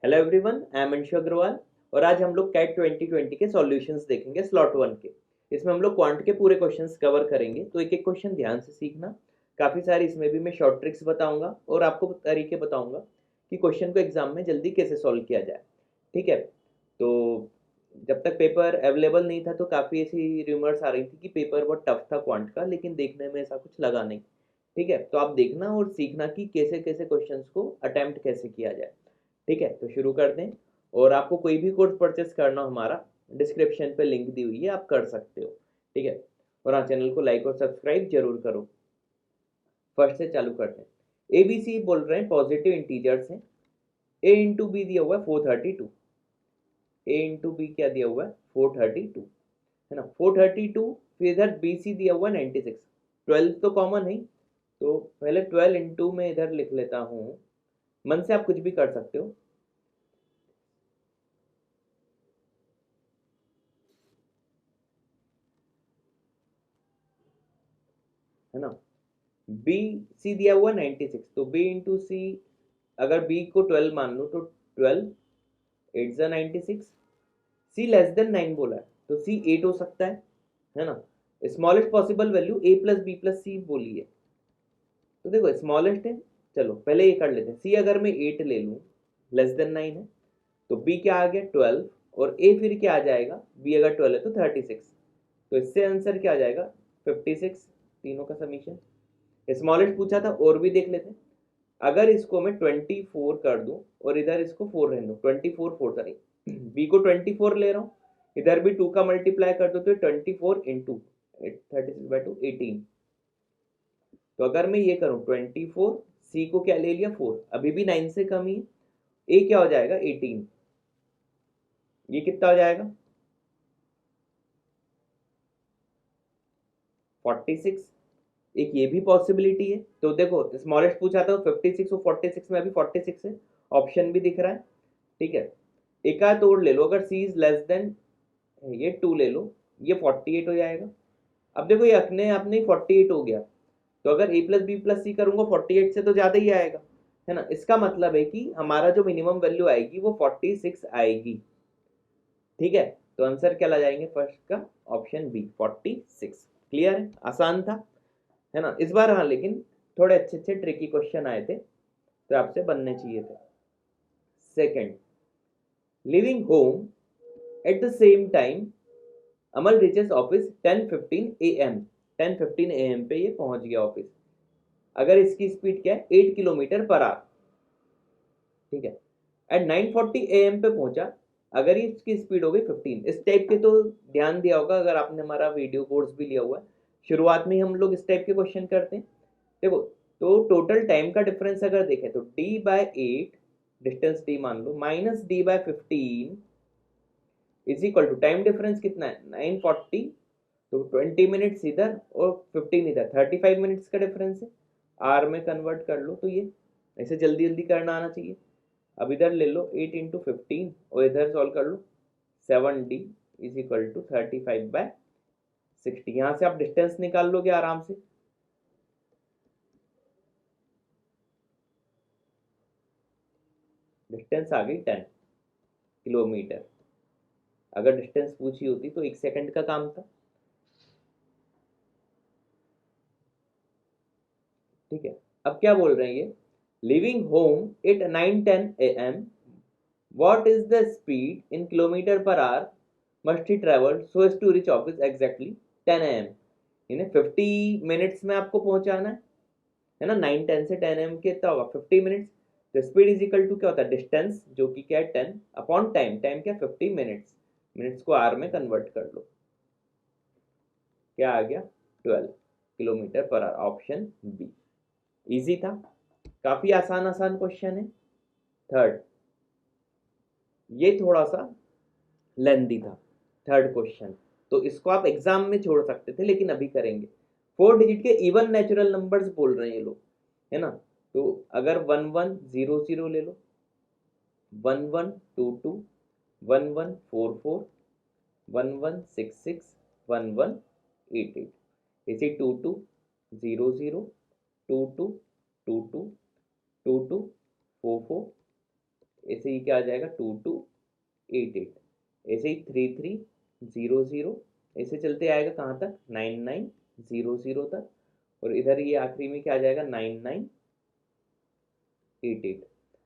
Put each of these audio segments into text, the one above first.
Hello everyone, I am Anshu Agarwal. और आज हम लोग कैट 2020 के सॉल्यूशंस देखेंगे स्लॉट वन के। इसमें हम लोग क्वांट के पूरे क्वेश्चंस कवर करेंगे, तो एक एक क्वेश्चन ध्यान से सीखना। काफ़ी सारी इसमें भी मैं शॉर्ट ट्रिक्स बताऊंगा और आपको तरीके बताऊंगा कि क्वेश्चन को एग्जाम में जल्दी कैसे सॉल्व किया जाए। ठीक है। तो जब तक पेपर अवेलेबल नहीं था तो काफ़ी ऐसी रिमर्स आ रही थी कि पेपर बहुत टफ था क्वांट का, लेकिन देखने में ऐसा कुछ लगा नहीं। ठीक है, तो आप देखना और सीखना कि कैसे कैसे क्वेश्चंस को अटेम्प्ट कैसे किया जाए। ठीक है, तो शुरू करते हैं। और आपको कोई भी कोर्स परचेस करना हो, हमारा डिस्क्रिप्शन पे लिंक दी हुई है, आप कर सकते हो। ठीक है। और हाँ, चैनल को लाइक और सब्सक्राइब जरूर करो। फर्स्ट से चालू करते हैं। ए बी सी बोल रहे हैं, पॉजिटिव इंटीजर्स हैं। ए इंटू बी दिया हुआ है 432। ए इंटू बी क्या दिया हुआ है? 432, है ना। 432, फिर इधर बी सी दिया हुआ है 96। 12 तो कॉमन है, तो पहले 12 इंटू में इधर लिख लेता हूँ। मन से आप कुछ भी कर सकते हो, है ना। बी सी दिया हुआ 96, तो बी इंटू सी, अगर बी को 12 मान लो तो 12 8 ज़ा 96। सी लेस देन 9 बोला है, तो सी 8 हो सकता है ना। स्मॉलेस्ट पॉसिबल वैल्यू ए प्लस बी प्लस सी बोली है, तो देखो स्मॉलेस्ट है। चलो पहले ये कर लेते हैं। सी अगर मैं 8 ले लूँ, लेस देन 9 है, तो बी क्या आ गया 12, और ए फिर क्या आ जाएगा? बी अगर 12 है तो 36, तो इससे आंसर क्या आ जाएगा? 56। तीनों का समीशन। स्मॉलेस्ट पूछा था, और भी देख लेते हैं। अगर इसको मैं 24 कर दूं और इधर इसको 4 रहने दूं, 24 4 सॉरी, बी को 24 ले रहा हूँ, इधर भी 2 का मल्टीप्लाई कर दो तो 24 इंटू 36/2 18। तो अगर मैं ये करूँ 24, सी को क्या ले लिया 4, अभी भी 9 से कम ही है। ए क्या हो जाएगा 18, ये कितना हो जाएगा 46। एक ये भी पॉसिबिलिटी है। तो देखो स्मॉलेस्ट पूछा था 56 और 46 में अभी 46 है, ऑप्शन भी दिख रहा है। ठीक है। एक आध तोड़ ले लो, अगर सी इज लेस देन, ये 2 ले लो, ये 48 हो जाएगा। अब देखो ये अपने आप नहीं 48 हो गया, तो अगर ए प्लस बी प्लस सी करूंगा 48 से तो ज़्यादा ही आएगा, है ना। इसका मतलब है कि हमारा जो मिनिमम वैल्यू आएगी वो 46 आएगी। ठीक है, तो आंसर क्या ला जाएंगे फर्स्ट का? Option B 46। क्लियर है, आसान था, है ना इस बार। हाँ, लेकिन थोड़े अच्छे अच्छे ट्रिकी क्वेश्चन आए थे, तो आपसे बनने चाहिए थे। Second, leaving home at the same time Amal reaches office 10:15 AM। 10:15 AM पे ये पहुंच गया ऑफिस। अगर इसकी स्पीड क्या है? 8 किलोमीटर पर आवर। ठीक है। एट 9:40 AM पे पहुंचा, अगर इसकी स्पीड हो गई 15। इस टाइप के तो ध्यान दिया होगा अगर आपने हमारा वीडियो कोर्स भी लिया हुआ है। शुरुआत में ही हम लोग इस टाइप के क्वेश्चन करते हैं। देखो, तो टोटल टाइम का डिफरेंस अगर देखें तो d/8, डिस्टेंस d मान लो, minus d/15 is equal to time difference कितना है 9:40, तो 20 मिनट्स इधर और 15 इधर, 35 मिनट्स का डिफरेंस है। आर में कन्वर्ट कर लो, तो ये ऐसे जल्दी जल्दी करना आना चाहिए। अब इधर ले लो 8 × 15 और इधर सॉल्व कर लो। 7d is equal to 35/60। यहाँ से आप डिस्टेंस निकाल लोगे आराम से। डिस्टेंस आ गई 10 किलोमीटर। अगर डिस्टेंस पूछी होती तो 1 सेकंड का काम था। ठीक है। अब क्या बोल रहे हैं ये? Living home eight 9:10 AM, what is the speed in kilometer per hour must he travel so as to reach office exactly 10 AM? इन्हें 50 मिनट्स में आपको पहुंचाना है ना। 9:10 से 10 AM कितना होगा 50 मिनट्स। तो स्पीड इज इक्वल टू क्या होता है? डिस्टेंस जो कि क्या है 10 अपॉन टाइम। टाइम क्या? 50 मिनट्स। मिनट्स को आर में कन्वर्ट कर लो, क्या आ गया 12 kilometre per hour. Option B. Easy था, काफी आसान आसान क्वेश्चन है। थर्ड, ये थोड़ा सा लेंदी था, थर्ड क्वेश्चन, तो इसको आप एग्जाम में छोड़ सकते थे, लेकिन अभी करेंगे। 4 डिजिट के इवन नेचुरल नंबर्स बोल रहे हैं ये लोग, है ना। तो अगर 1100 ले लो, 1122, 1144, 1166, 1188, इसी 2200, 22, 22, 22, 44, ऐसे ही क्या आ जाएगा 2288, ऐसे ही 3300, ऐसे चलते आएगा कहाँ तक 9900 तक, और इधर ये आखिरी में क्या आ जाएगा 9988।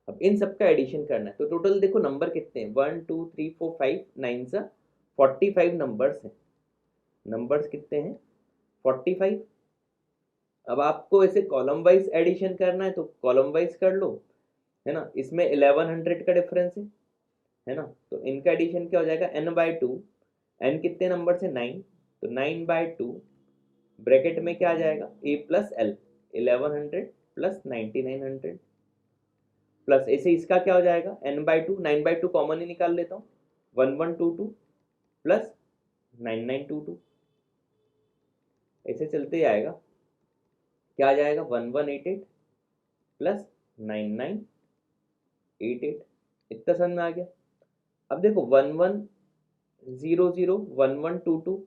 अब इन सब का एडिशन करना है, तो टोटल देखो नंबर कितने हैं, 1 2 3 4 5 9 45 नंबर्स हैं। नंबर्स कितने हैं 45। अब आपको ऐसे कॉलम वाइज एडिशन करना है तो कॉलम वाइज कर लो, है ना। इसमें 1100 का डिफरेंस है ना। तो इनका एडिशन क्या हो जाएगा n/2, n कितने नंबर से 9, तो 9/2 ब्रैकेट में क्या आ जाएगा a plus L, 1100 plus 9900 plus ऐसे इसका क्या हो जाएगा n/2, 9/2 कॉमन ही निकाल लेता हूँ, 1122 प्लस 9922, ऐसे चलते ही आएगा, क्या आ जाएगा 1188 प्लस 9988। इतना समझ में आ गया। अब देखो 1100 1122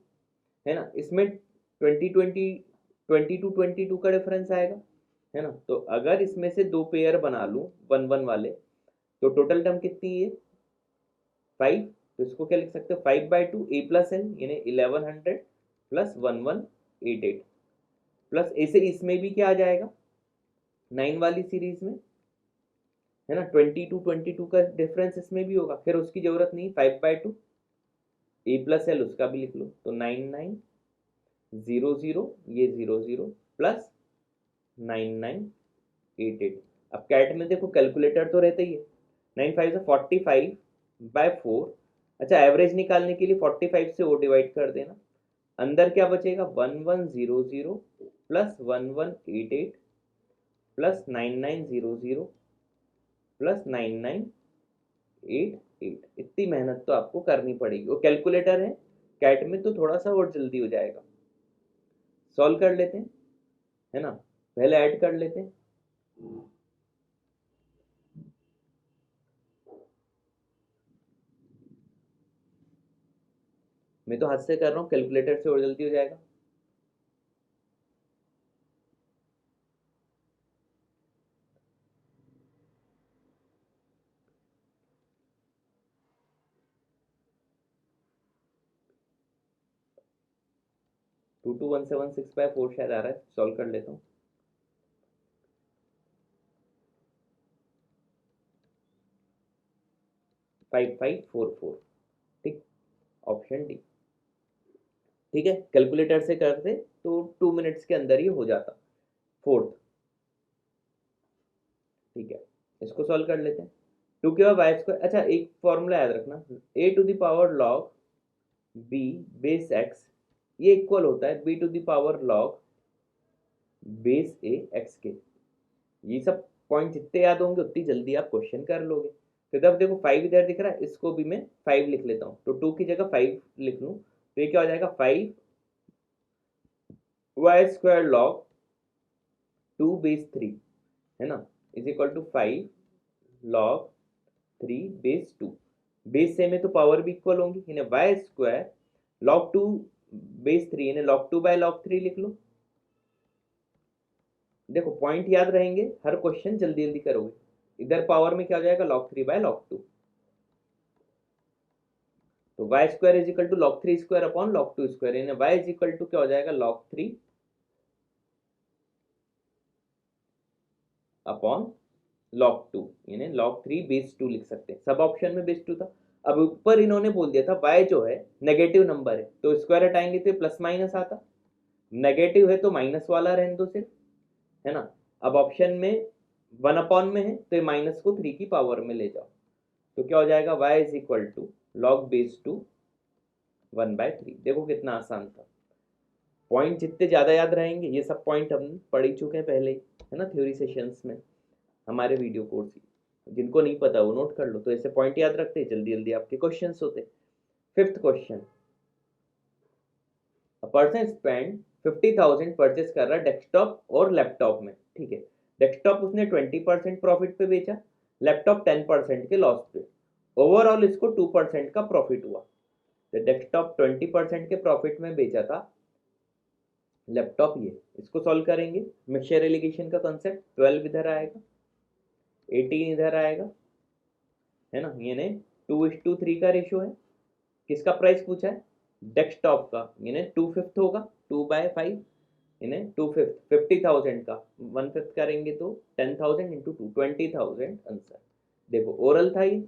है ना, इसमें 22 का डिफरेंस आएगा, है ना। तो अगर इसमें से दो पेयर बना लूं 11 वाले, तो टोटल टर्म कितनी है 5, तो इसको क्या लिख सकते हो 5/2 a प्लस एन, यानी 1100 प्लस 1188 प्लस ऐसे इसमें भी क्या आ जाएगा 9 वाली सीरीज में, है ना, 22 का डिफरेंस इसमें भी होगा, फिर उसकी जरूरत नहीं, 5/2 a प्लस एल उसका भी लिख लो, तो 9900 ये 00 प्लस 9988। अब कैट में देखो कैलकुलेटर तो रहता ही है, 9 5 से 45/4, अच्छा एवरेज निकालने के लिए 45 से वो डिवाइड कर देना, अंदर क्या बचेगा 1100 प्लस 1188 प्लस 9900 प्लस 9988। इतनी मेहनत तो आपको करनी पड़ेगी, वो कैलकुलेटर है कैट में तो थोड़ा सा और जल्दी हो जाएगा। सॉल्व कर लेते हैं, है ना, पहले ऐड कर लेते हैं। मैं तो हाथ से कर रहा हूँ, कैलकुलेटर से और जल्दी हो जाएगा। टू टू 1716/4 शायद आ रहा है, सॉल्व कर लेता हूँ। 5544, ठीक, ऑप्शन डी। ठीक है, कैलकुलेटर से करते तो 2 मिनट्स के अंदर ही हो जाता फोर्थ। ठीक है, इसको सॉल्व कर लेते हैं। 2 के बाद y², अच्छा एक फॉर्मूला याद रखना, a⁻log b बेस x, ये इक्वल होता है b⁻log बेस a x के। ये सब पॉइंट जितने याद होंगे उतनी जल्दी आप क्वेश्चन कर लोगे। तो जब देखो 5 इधर दिख रहा है, इसको भी मैं 5 लिख लेता हूँ, तो 2 की जगह 5 लिख लूँ, तो ये क्या हो जाएगा 5y² log 2 बेस 3, है ना, is equal to 5 log 3 base 2। Base same है तो पावर भी इक्वल होंगी, यानी y² log 2 बेस 3, यानी log 2/log 3 लिख लो। देखो पॉइंट याद रहेंगे, हर क्वेश्चन जल्दी जल्दी करोगे। इधर पावर में क्या हो जाएगा log 3/log 2, तो y² is equal to log 3² upon log 2², यानी y इज इक्वल टू क्या हो जाएगा log 3 अपॉन log 2, यानी log 3 बेस 2 लिख सकते हैं, सब ऑप्शन में बेस 2 था। अब ऊपर इन्होंने बोल दिया था y जो है नेगेटिव नंबर है, तो स्क्वायर हटाएंगे तो प्लस माइनस आता, नेगेटिव है तो माइनस वाला रहने दो सिर्फ, है ना। अब ऑप्शन में 1 अपॉन में है तो ये माइनस को 3 की पावर में ले जाओ, तो क्या हो जाएगा y is equal to log base 2 1/3। देखो कितना आसान था, पॉइंट जितने ज़्यादा याद रहेंगे, ये सब पॉइंट हम पढ़ ही चुके हैं पहले ही, है ना, थ्योरी सेशंस में हमारे वीडियो कोर्स ही। जिनको नहीं पता वो नोट कर लो, तो ऐसे पॉइंट याद रखते जल्दी जल्दी आपके क्वेश्चन होते। Fifth question, person spend 50,000 purchase कर रहा है डेस्कटॉप और लैपटॉप में, ठीक है। डेस्कटॉप उसने 20% प्रॉफिट पे बेचा, लैपटॉप 10% के लॉस पे, ओवरऑल इसको 2% का प्रॉफिट हुआ। तो डेस्कटॉप 20% के प्रॉफिट में बेचा था, लैपटॉप ये, इसको सॉल्व करेंगे। मिक्सचर एलिगेशन का कॉन्सेप्ट, 12 इधर आएगा, 18 इधर आएगा, है ना, यानी 2:3 का रेशियो है। किसका प्राइस पूछा है? डेस्कटॉप का, यानी 2/5 होगा, 2/5 यानी 2/5 50,000 का 1/5 करेंगे तो 10,000 इंटू 2 20,000 आंसर। देखो ओरल था ये,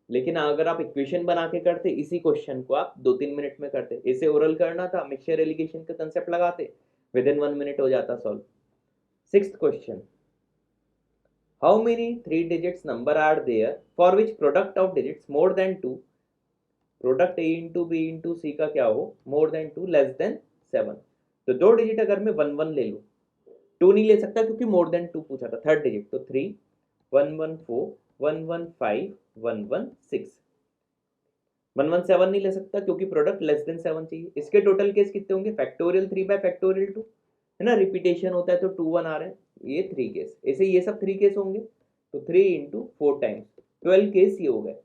लेकिन अगर आप इक्वेशन बना के करते इसी क्वेश्चन को आप 2-3 मिनट में करते, इसे ओरल करना था, मिक्सचर एलिगेशन का कंसेप्ट लगाते, विद इन 1 मिनट हो जाता solve. Sixth question, how many 3 digits number are there for which product of digits more than 2, product a into B into C का क्या हो, मोर देन 2 लेस देन 7। तो 2 digit अगर मैं 1 1 ले लूँ, 2 नहीं ले सकता क्योंकि मोर देन 2 पूछा था, थर्ड डिजिट तो 3 1 1 4 1 1 5 1 1 6 1 1 7 नहीं ले सकता क्योंकि प्रोडक्ट लेस देन 7 चाहिए। इसके टोटल केस कितने होंगे? फैक्टोरियल 3/2 है ना, रिपीटेशन होता है तो 2 1 आ रहे हैं, ये 3 केस, ऐसे ये सब 3 केस होंगे तो 3 इंटू 4 टाइम्स 12 केस ये हो गए।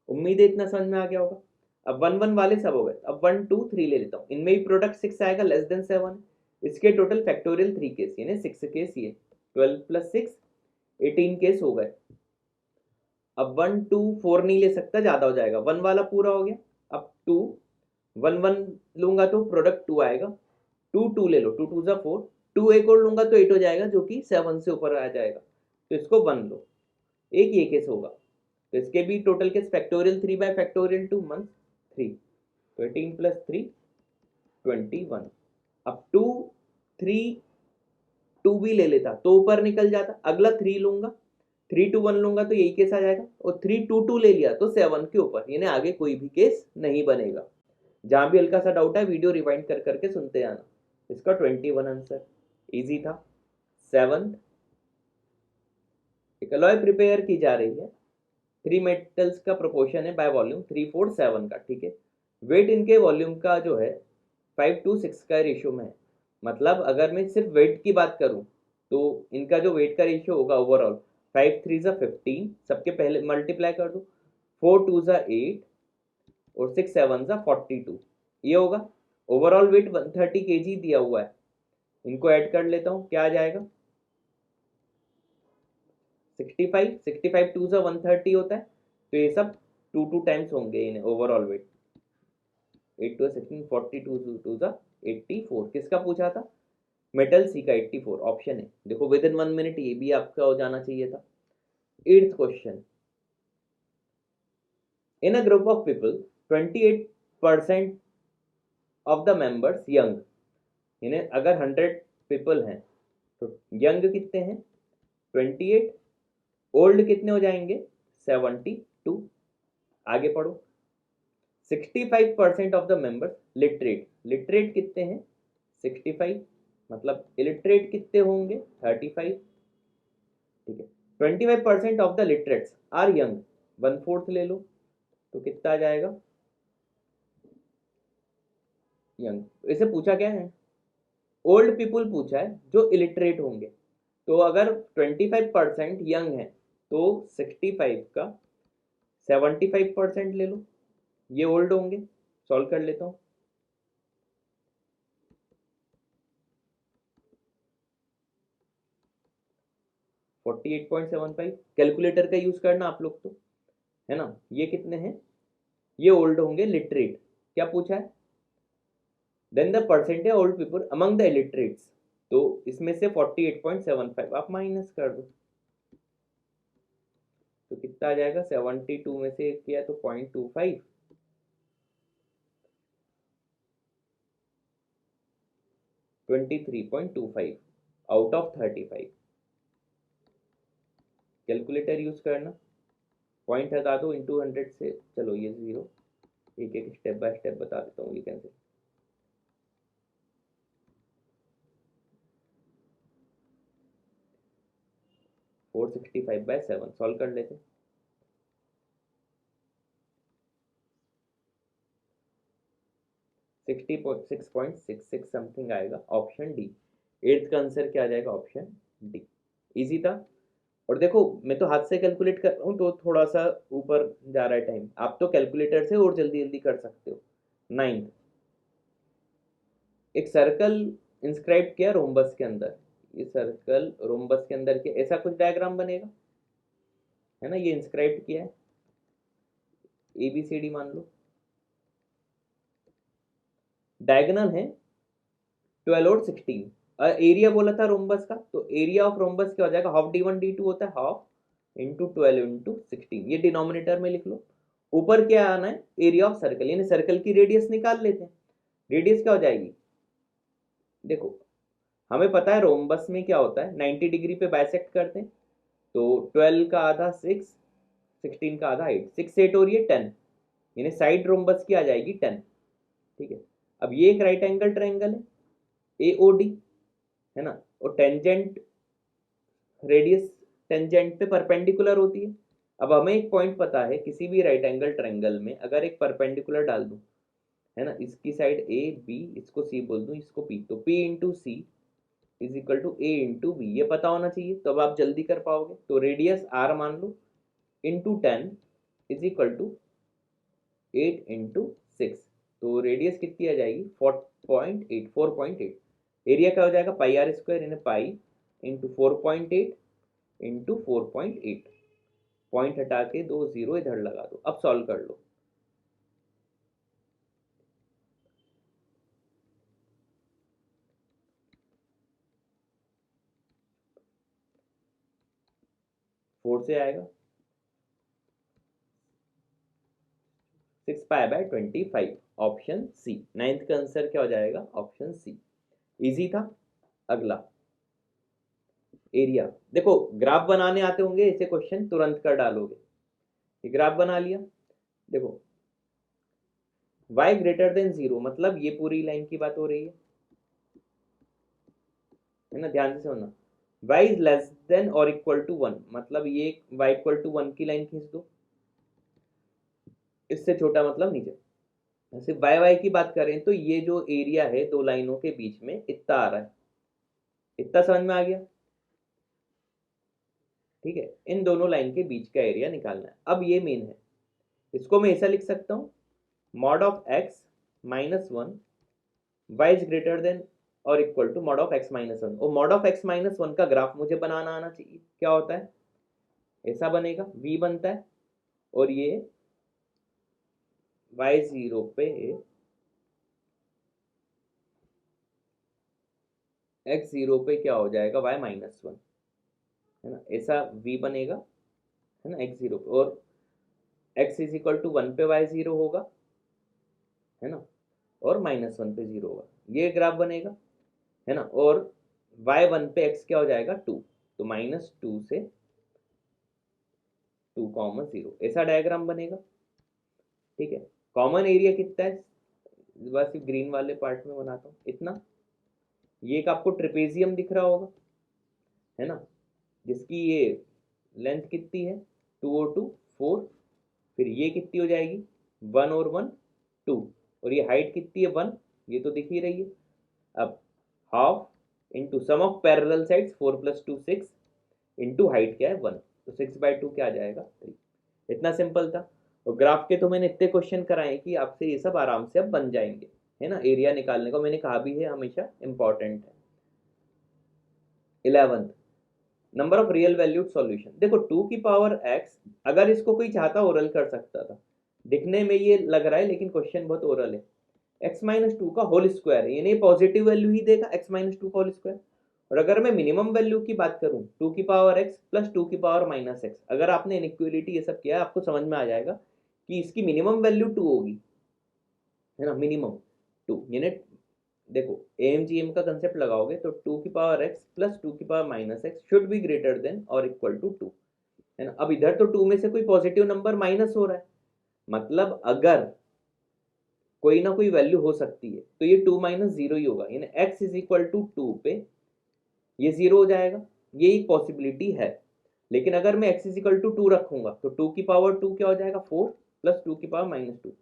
उम्मीद है इतना समझ में आ गया होगा। अब 1 1 वाले सब हो गए, अब 1 2 3 ले लेता हूँ, इनमें भी प्रोडक्ट 6 आएगा लेस देन 7, इसके टोटल फैक्टोरियल 3 केस यानी 6 केस, ये 12 + 6 18 केस हो गए। अब 1 2 4 नहीं ले सकता, ज्यादा हो जाएगा, 1 वाला पूरा हो गया। अब 2 1 1 लूंगा तो प्रोडक्ट 2 आएगा, 2 2 ले लो, 2 2 ज़ा 4, 2 एक और लूंगा तो 8 हो जाएगा जो कि 7 से ऊपर आ जाएगा, तो इसको 1 लो, एक ये केस होगा। तो इसके भी टोटल केस फैक्टोरियल 3/2 मंथ 3, तो 18 + 3 21। अब 2 3 2 भी ले लेता तो ऊपर निकल जाता, अगला 3 लूंगा, 3 2 1 लूंगा तो यही केस आ जाएगा, और 3 2 2 ले लिया तो 7 के ऊपर, यानी आगे कोई भी केस नहीं बनेगा। जहां भी हल्का सा डाउट है वीडियो रिवाइंड कर करके सुनते आना। इसका 21 आंसर, इजी था। सेवंथ, एक अलॉय प्रिपेयर की जा रही है, 3 मेटल्स का प्रोपोर्शन है बाय वॉल्यूम 3 4 7 का, ठीक है। वेट इनके वॉल्यूम का जो है 5:6 का रेशियो में है, मतलब अगर मैं सिर्फ वेट की बात करूं तो इनका जो वेट का रेशियो होगा ओवरऑल 5 3 ज़ा 15, सबके पहले मल्टीप्लाई कर दो, 4 2 ज़ा 8 और 6 7 ज़ा 42, ये होगा। ओवरऑल वेट 130 kg दिया हुआ है, इनको ऐड कर लेता हूँ, क्या आ जाएगा 65, 65 2 ज़ा 130 होता है, तो ये सब 2 2 टाइम्स होंगे इन्हें ओवरऑल वेट, 8 2 16 42 2 ज़ा 84। किसका पूछा था? मेटल सी का 84 ऑप्शन है। देखो विद इन 1 मिनट ये भी आपका हो जाना चाहिए था। Eighth question, in a group of people 28% of the members young, यानी अगर 100 पीपल हैं तो यंग कितने हैं 28, ओल्ड कितने हो जाएंगे 72। आगे पढ़ो, 65% of the members literate, literate कितने हैं 65, मतलब इलिटरेट कितने होंगे 35, ठीक है। 25% of the literates are young, 1/4 ले लो तो कितना आ जाएगा यंग। इसे पूछा क्या है? ओल्ड पीपुल पूछा है जो इलिटरेट होंगे, तो अगर 25% यंग है तो 65 का 75% ले लो, ये ओल्ड होंगे। सॉल्व कर लेता हूँ, 48.75, कैलकुलेटर का यूज करना आप लोग तो, है ना। ये कितने हैं, ये ओल्ड होंगे लिटरेट, क्या पूछा है, then the percentage old people among the illiterates, तो इसमें से 48.75 आप माइनस कर दो तो कितना आ जाएगा, 72 में से किया तो 0.25, 23.25 आउट ऑफ 35। कैलकुलेटर यूज करना, पॉइंट हटा दो इंटू 100 से, चलो ये 0, एक एक स्टेप बाय स्टेप बता देता हूँ ये कैसे। 465/7 सॉल्व कर लेते, 6.66 समथिंग आएगा, ऑप्शन डी। एट्थ का आंसर क्या आ जाएगा, ऑप्शन डी। इजी था। और देखो मैं तो हाथ से कैलकुलेट कर रहा हूँ तो थोड़ा सा ऊपर जा रहा है टाइम, आप तो कैलकुलेटर से और जल्दी जल्दी कर सकते हो। नाइन्थ, एक सर्कल इंस्क्राइब किया रोम्बस के अंदर, ये सर्कल रोम्बस के अंदर के ऐसा कुछ डायग्राम बनेगा, है ना, ये इंस्क्राइब किया है, ABCD मान लो, डायगोनल है 12 और 16। एरिया बोला था रोम्बस का, तो एरिया ऑफ रोम्बस क्या हो जाएगा, हाफ D1 D2 होता है, हाफ इंटू 12 इंटू 16, ये डिनोमिनेटर में लिख लो। ऊपर क्या आना है, एरिया ऑफ सर्कल, यानी सर्कल की रेडियस निकाल लेते हैं। रेडियस क्या हो जाएगी, देखो हमें पता है रोम्बस में क्या होता है, 90 डिग्री पे बाइसेक्ट करते हैं, तो 12 का आधा 6, 16 का आधा 8, 6 8 और ये 10, यानी साइड रोम्बस की आ जाएगी 10। ठीक है, अब ये एक राइट एंगल ट्रायंगल है AOD, है ना, और टेंजेंट रेडियस टेंजेंट पे परपेंडिकुलर होती है। अब हमें एक पॉइंट पता है, किसी भी राइट एंगल ट्रायंगल में अगर एक परपेंडिकुलर डाल दूं, है ना, इसकी साइड A B, इसको C बोल दूं, इसको P, तो P into C is equal to A into B, ये पता होना चाहिए, तो अब आप जल्दी कर पाओगे। तो रेडियस R मान लो into 10 is equal to 8 into 6, तो रेडियस कितनी आ जाएगी 4.8, 4.8। एरिया क्या हो जाएगा पाई आर स्क्वायर, यानी पाई इंटू 4.8 इंटू 4.8, पॉइंट हटा के 2 जीरो इधर लगा दो। अब सॉल्व कर लो, फोर से आएगा 6π/25, ऑप्शन सी। नाइन्थ का आंसर क्या हो जाएगा, ऑप्शन सी। इजी था। अगला एरिया, देखो ग्राफ बनाने आते होंगे, ऐसे क्वेश्चन तुरंत कर डालोगे। ये ग्राफ बना लिया, देखो y ग्रेटर देन 0, मतलब ये पूरी लाइन की बात हो रही है ना, ध्यान से सुनना। y इज लेस देन और इक्वल टू 1, मतलब ये y इक्वल टू 1 की लाइन खींच दो, इससे छोटा मतलब नीचे। सिर्फ वाई वाई की बात करें तो ये जो एरिया है दो लाइनों के बीच में इतना आ रहा है, इतना समझ में आ गया। ठीक है, इन दोनों लाइन के बीच का एरिया निकालना है। अब ये मेन है, इसको मैं ऐसा लिख सकता हूँ, mod of x minus 1 y is greater than और equal to mod of x minus 1। और मॉड ऑफ x माइनस 1 का ग्राफ मुझे बनाना आना चाहिए। क्या होता है, ऐसा बनेगा, v बनता है, और ये y0 पे x0 पे क्या हो जाएगा y माइनस 1, है ना, ऐसा v बनेगा, है ना, x0 पे, और x इज इक्वल टू 1 पे y0 होगा, है ना, और माइनस 1 पे 0 होगा, ये ग्राफ बनेगा, है ना। और y1 पे x क्या हो जाएगा 2, तो -2 से 2,0, ऐसा डायग्राम बनेगा। ठीक है, कॉमन एरिया कितना है, बस ग्रीन वाले पार्ट में बनाता हूँ इतना। ये एक आपको ट्रेपेजियम दिख रहा होगा, है ना, जिसकी ये लेंथ कितनी है 2 और 2 4, फिर ये कितनी हो जाएगी 1 और 1 2, और ये हाइट कितनी है 1, ये तो दिख ही रही है। अब half into sum of parallel sides 4 + 2 6 into height क्या है 1, तो 6/2 क्या आ जाएगा 3। इतना सिंपल था। और ग्राफ के तो मैंने इतने क्वेश्चन कराए कि आपसे ये सब आराम से अब बन जाएंगे, है ना। एरिया निकालने को मैंने कहा भी है, हमेशा इंपॉर्टेंट है। 11th, number of real valued solution. देखो 2 की पावर x, अगर इसको कोई चाहता ओरल कर सकता था, दिखने में ये लग रहा है लेकिन क्वेश्चन बहुत ओरल है। x-2 का होल स्क्वायर है, यानी पॉजिटिव वैल्यू ही देगा x-2 का होल स्क्वायर। और अगर मैं मिनिमम वैल्यू की बात करूं 2 की पावर x प्लस 2 की पावर माइनस एक्स, अगर आपने इनइक्वालिटी ये सब किया आपको समझ में आ जाएगा कि इसकी मिनिमम वैल्यू 2 होगी, है ना, मिनिमम 2। यानी देखो AMGM का कंसेप्ट लगाओगे तो 2 की पावर x प्लस 2 की power minus x should be greater than और इक्वल टू 2, है ना। अब इधर तो 2 में से कोई पॉजिटिव नंबर माइनस हो रहा है, मतलब अगर कोई ना कोई वैल्यू हो सकती है तो ये 2 माइनस 0 ही होगा, यानी x इज इक्वल टू 2 पे ये 0 हो जाएगा, ये एक पॉसिबिलिटी है। लेकिन अगर मैं x इज इक्वल टू 2 रखूंगा तो 2 की पावर 2 क्या हो जाएगा 4 प्लस 2 की पावर -2,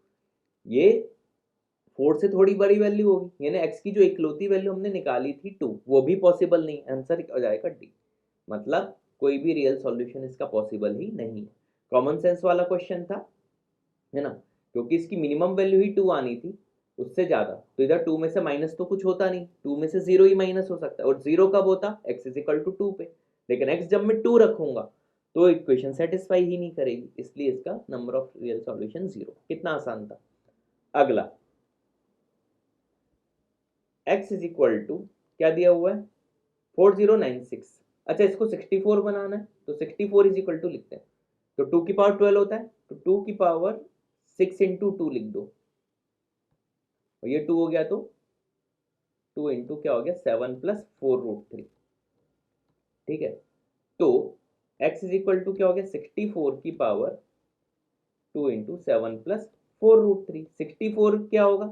ये 4 से थोड़ी बड़ी वैल्यू होगी, यानी x की जो इकलौती वैल्यू हमने निकाली थी 2, वो भी पॉसिबल नहीं। आंसर हो जाएगा डी, मतलब कोई भी रियल सॉल्यूशन इसका पॉसिबल ही नहीं है। कॉमन सेंस वाला क्वेश्चन था, है ना, क्योंकि इसकी मिनिमम वैल्यू ही 2 आनी थी, उससे ज्यादा तो इधर 2 में से माइनस तो कुछ होता नहीं, 2 में से 0 ही माइनस हो सकता है, और 0 कब होता x इज इक्वल टू 2 पे। लेकिन x जब मैं 2 रखूंगा तो इक्वेशन सेटिस्फाई ही नहीं करेगी, इसलिए इसका नंबर ऑफ रियल सॉल्यूशन 0। कितना आसान था। अगला x इज इक्वल टू क्या दिया हुआ है 4096। अच्छा इसको 64 बनाना है तो 64 इज इक्वल टू लिखते हैं, तो 2 की पावर 12 होता है, तो 2 की पावर 6 इंटू 2 लिख दो, और ये 2 हो गया तो 2 इंटू क्या हो गया 7 प्लस 4√3। ठीक है, तो x इज इक्वल टू क्या हो गया 64 की पावर 2 इंटू 7 प्लस 4√3। 64 क्या होगा,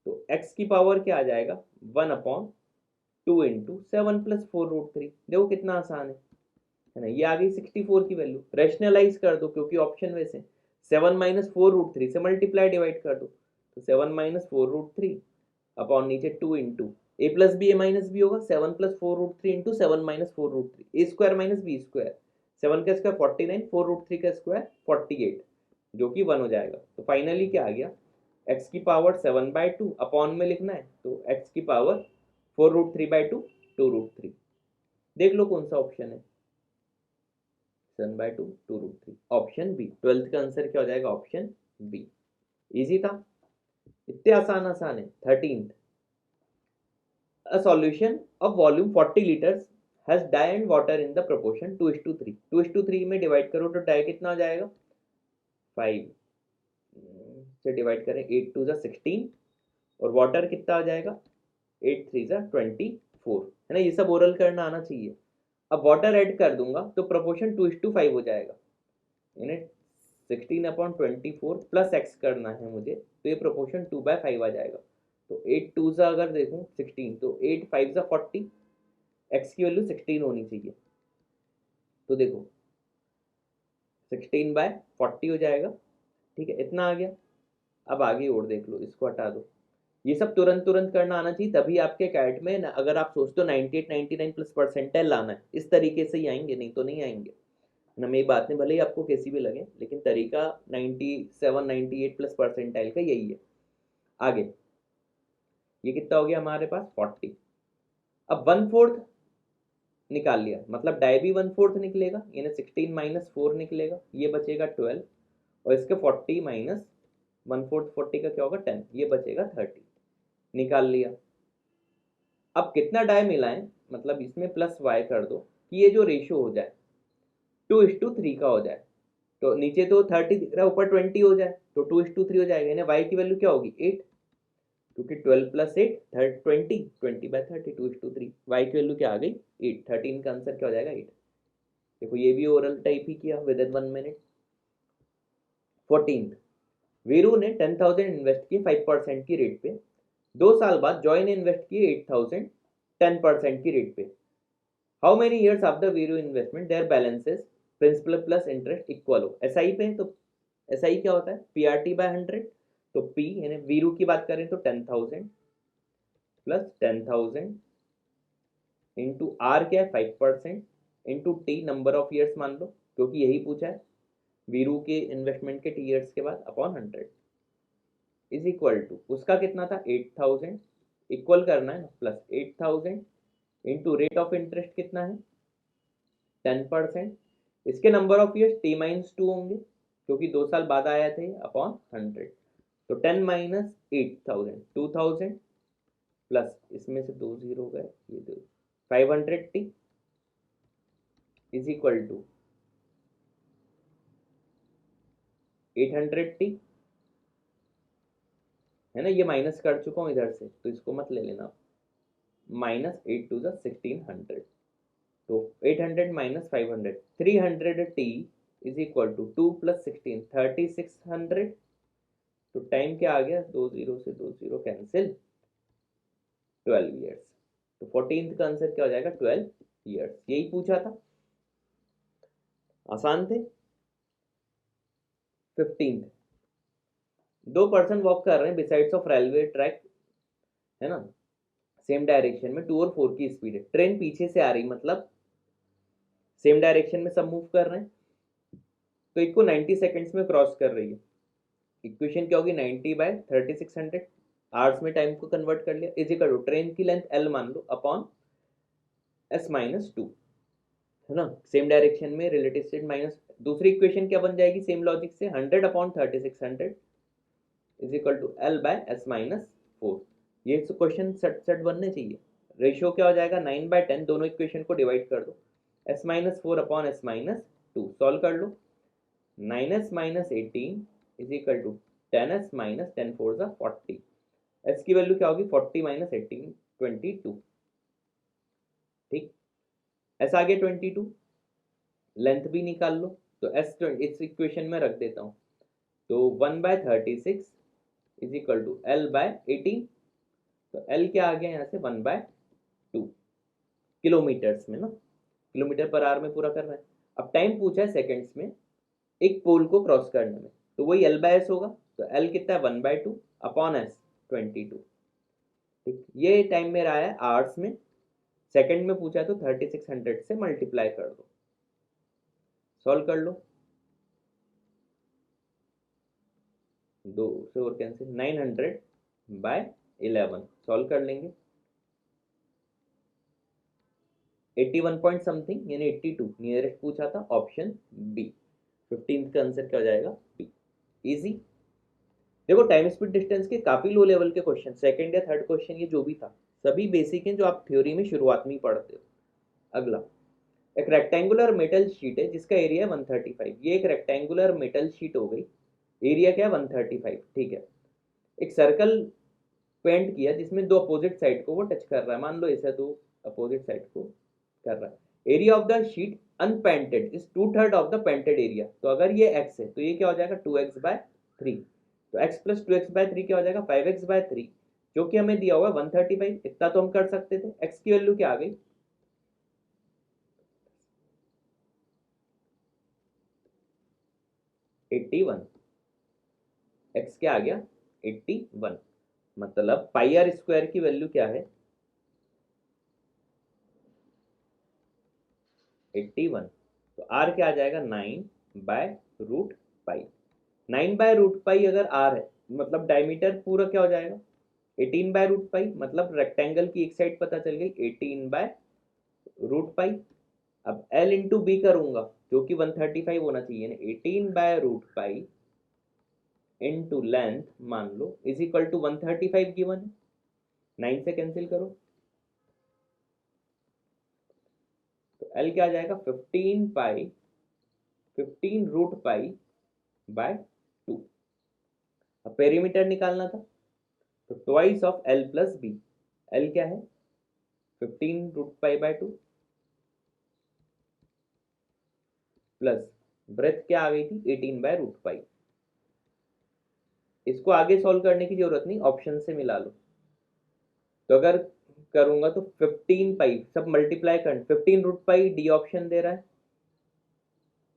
तो x की पावर क्या आ जाएगा 1/2 इंटू 7 प्लस 4√3। देखो कितना आसान है ना। ये आ गई 64 की वैल्यू, रैशनलाइज कर दो क्योंकि ऑप्शन में से 7 माइनस 4√3 से मल्टीप्लाई डिवाइड कर दो, तो 7 माइनस 4√3 अपॉन नीचे 2 इंटू ए प्लस बी ए माइनस बी होगा 7 प्लस 4√3 इंटू 7 माइनस 4√3, ए स्क्वायर माइनस बी स्क्वायर, 7 का स्क्वायर 49, 4√3 का स्क्वायर 48, जो कि 1 हो जाएगा। तो फाइनली क्या आ गया x की पावर 7/2 अपॉन में लिखना है, तो x की पावर 4√3/2 2√3। देख लो कौन सा ऑप्शन है 7/2 2√3, ऑप्शन बी। 12th का आंसर क्या हो जाएगा ऑप्शन बी। इजी था, इतने आसान आसान है। 13th, a solution of volume 40 liters has dye and water in the proportion 2:3। 2:3 में डिवाइड करो तो डाई कितना आ जाएगा 5 से डिवाइड करें 8 2 जा 16, और वाटर कितना आ जाएगा 8 3 जा 24, है ना। ये सब ओरल करना आना चाहिए। अब वाटर ऐड कर दूंगा तो प्रोपोर्शन 2:5 हो जाएगा, यानी 16/24 प्लस एक्स करना है मुझे, तो ये प्रोपोर्शन 2/5 आ जाएगा। तो 8 2 जा अगर देखूं 16, तो 8 5 जा 40, एक्स की वैल्यू 16 होनी चाहिए, तो देखो 16/40 हो जाएगा। ठीक है, इतना आ गया। अब आगे और देख लो, इसको हटा दो। ये सब तुरंत तुरंत करना आना चाहिए, तभी आपके कैट में अगर आप सोचते हो 98 99 प्लस परसेंटाइल लाना है, इस तरीके से ही आएंगे, नहीं तो नहीं आएंगे ना। मेरी बात नहीं, भले ही आपको कैसी भी लगे, लेकिन तरीका 97 98 प्लस परसेंटाइल का यही है। आगे ये कितना हो गया हमारे पास 40। अब 1/4 निकाल लिया, मतलब डाई भी 1/4 निकलेगा, यानी 16 माइनस 4 निकलेगा, ये बचेगा 12, और इसके 40 माइनस 1/4 40 का क्या होगा 10, ये बचेगा 30। निकाल लिया। अब कितना डाई मिलाएं, मतलब इसमें प्लस वाई कर दो कि ये जो रेशियो हो जाए 2:3 का हो जाए, तो नीचे तो 30 दिख रहा है, ऊपर 20 हो जाए, तो 2:3 हो जाएगा, यानी वाई की वैल्यू क्या होगी 8, क्योंकि 12 प्लस 8 20, 20/30 2:3, वाई की वैल्यू क्या आ गई 8। 13 का आंसर क्या हो जाएगा 8। देखो ये भी ओरल टाइप ही किया with in 1 minute. 14th, Veeru ने 10,000 इन्वेस्ट किए 5% की रेट पे, 2 साल बाद जॉय ने इन्वेस्ट किए 8,000 10% की रेट पे। How many years after Veeru investment their balances principal plus interest equal हो। एसआई पे, तो एसआई क्या होता है PRT/100, तो P यानी वीरू की बात करें तो 10,000 प्लस 10,000 इंटू आर क्या है 5% into T number of years मान लो, क्योंकि यही पूछा है वीरू के इन्वेस्टमेंट के टी ईयर्स के बाद, अपॉन 100 इज इक्वल टू उसका कितना था 8,000, इक्वल करना है ना, plus 8,000 into rate of interest कितना है 10%, इसके नंबर ऑफ ईयर्स T-2 होंगे क्योंकि 2 साल बाद आया थे, अपॉन 100, तो 10 माइनस 8,000 2,000 प्लस इसमें से 2 0 गए, ये 500T is equal to 800T, है ना। ये माइनस कर चुका हूँ इधर से, तो इसको मत ले लेना, माइनस 8 2 1600, तो 800 minus 500 300T is equal to 2 plus 16 3600, तो टाइम क्या आ गया 2 0 से 2 0 कैंसिल, 12 ईयर्स। तो 14th का आंसर क्या हो जाएगा 12 ईयर्स। यही पूछा था, आसान थे। 15th, 2 पर्सन वॉक कर रहे हैं बिसाइड्स ऑफ रेलवे ट्रैक, है ना, सेम डायरेक्शन में 2 और 4 की स्पीड है, ट्रेन पीछे से आ रही, मतलब सेम डायरेक्शन में सब मूव कर रहे हैं, तो इसको 90 सेकंड्स में क्रॉस कर रही है। इक्वेशन क्या होगी 90/3600, आवर्स में टाइम को कन्वर्ट कर लिया, इज इक्वल टू ट्रेन की लेंथ L मान लो, अपॉन S-2, है ना, सेम डायरेक्शन में रिलेटिव स्टेट माइनस। दूसरी इक्वेशन क्या बन जाएगी सेम लॉजिक से, 100/3600 is equal to L by S minus 4। ये क्वेश्चन सट सट बनने चाहिए। रेशियो क्या हो जाएगा 9/10, दोनों इक्वेशन को डिवाइड कर दो, S माइनस 4/S-2 सॉल्व कर लो। 9S minus 18 is equal to 10S minus 10 4 40। S की वैल्यू क्या होगी 40 माइनस 18 22। ठीक, S आ गया 22, लेंथ भी निकाल लो। तो S इस इक्वेशन में रख देता हूँ, तो 1/36 is equal to L by 18। तो L क्या आ गया यहाँ से 1/2 किलोमीटर्स में ना, किलोमीटर पर आवर में पूरा कर रहा है। अब टाइम पूछा है सेकंड्स में एक पोल को क्रॉस करने में, तो वही L बाय S होगा। तो L कितना है 1/2 अपॉन S 22। ठीक, ये टाइम मेरा आया आवर्स में, सेकंड में पूछा है तो 3600 से मल्टीप्लाई कर दो, सॉल्व कर लो। 2 से और कैंसिल, 900/11 सॉल्व कर लेंगे। 81 पॉइंट समथिंग यानी 82 नियरेस्ट पूछा था, ऑप्शन बी 15th का आंसर क्या हो जाएगा बी। इजी। देखो टाइम स्पीड डिस्टेंस के काफी लो लेवल के क्वेश्चन, सेकंड या थर्ड क्वेश्चन ये जो भी था सभी बेसिक हैं जो आप थ्योरी में शुरुआत में ही पढ़ते हो। अगला, एक रेक्टेंगुलर मेटल शीट है जिसका एरिया है 135। ये एक रेक्टेंगुलर मेटल शीट हो गई, एरिया क्या है 135। ठीक है, एक सर्कल पेंट किया जिसमें दो अपोजिट साइड को वो टच कर रहा है, मान लो ऐसा दो अपोजिट साइड को कर रहा है। Area of the sheet unpainted is 2/3 of the painted area. तो अगर ये x है तो ये क्या हो जाएगा 2x/3। तो x प्लस 2x/3 क्या हो जाएगा 5x/3, जो कि हमें दिया हुआ है 135। इतना तो हम कर सकते थे। x की वैल्यू क्या आ गई 81। x क्या आ गया 81, मतलब पाई आर स्क्वायर की वैल्यू क्या है 81। तो r क्या आ जाएगा 9/√पाई। 9/√पाई अगर r है मतलब डायमीटर पूरा क्या हो जाएगा 18/√पाई, मतलब रेक्टेंगल की एक साइड पता चल गई 18/√पाई। अब L इंटू बी करूंगा जो कि 135 होना चाहिए ना, 18/√पाई इंटू लेंथ मान लो इज इक्वल टू 135 गिवन है, 9 से कैंसिल करो तो L क्या आ जाएगा 15√पाई/2। अब पेरीमीटर निकालना था तो twice of L plus B. L क्या है 15√पाई/2 प्लस ब्रेथ क्या आ गई थी 18/√पाई। इसको आगे सॉल्व करने की जरूरत नहीं, ऑप्शन से मिला लो। तो अगर करूंगा तो 15 पाई सब मल्टीप्लाई कर, 15√पाई डी ऑप्शन दे रहा है,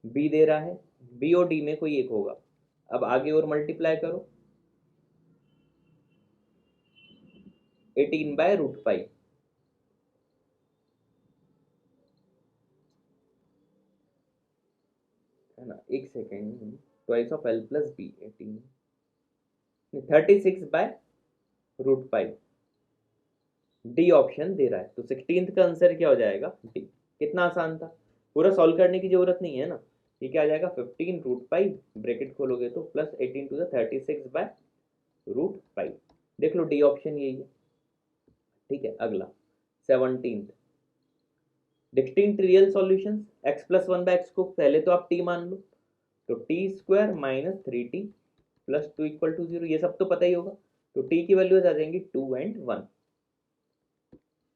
बी दे रहा है, बी और डी में कोई एक होगा। अब आगे और मल्टीप्लाई करो 18/√पाई। है ना, एक second, twice of L plus B 18, 36/√पाई। डी ऑप्शन दे रहा है तो 16th का आंसर क्या हो जाएगा डी। कितना आसान था, पूरा सॉल्व करने की जरूरत नहीं है ना। ये क्या आ जाएगा 15√पाई, ब्रैकेट खोलोगे तो प्लस 18 टू द 36/√पाई। देख लो डी ऑप्शन यही है। ठीक है, अगला 17th, distinct real solutions. x plus 1/x को पहले तो आप t मान लो, तो t² minus 3t plus 2 equal to 0, ये सब तो पता ही होगा। तो t की वैल्यूज आ जाएंगी 2 एंड 1।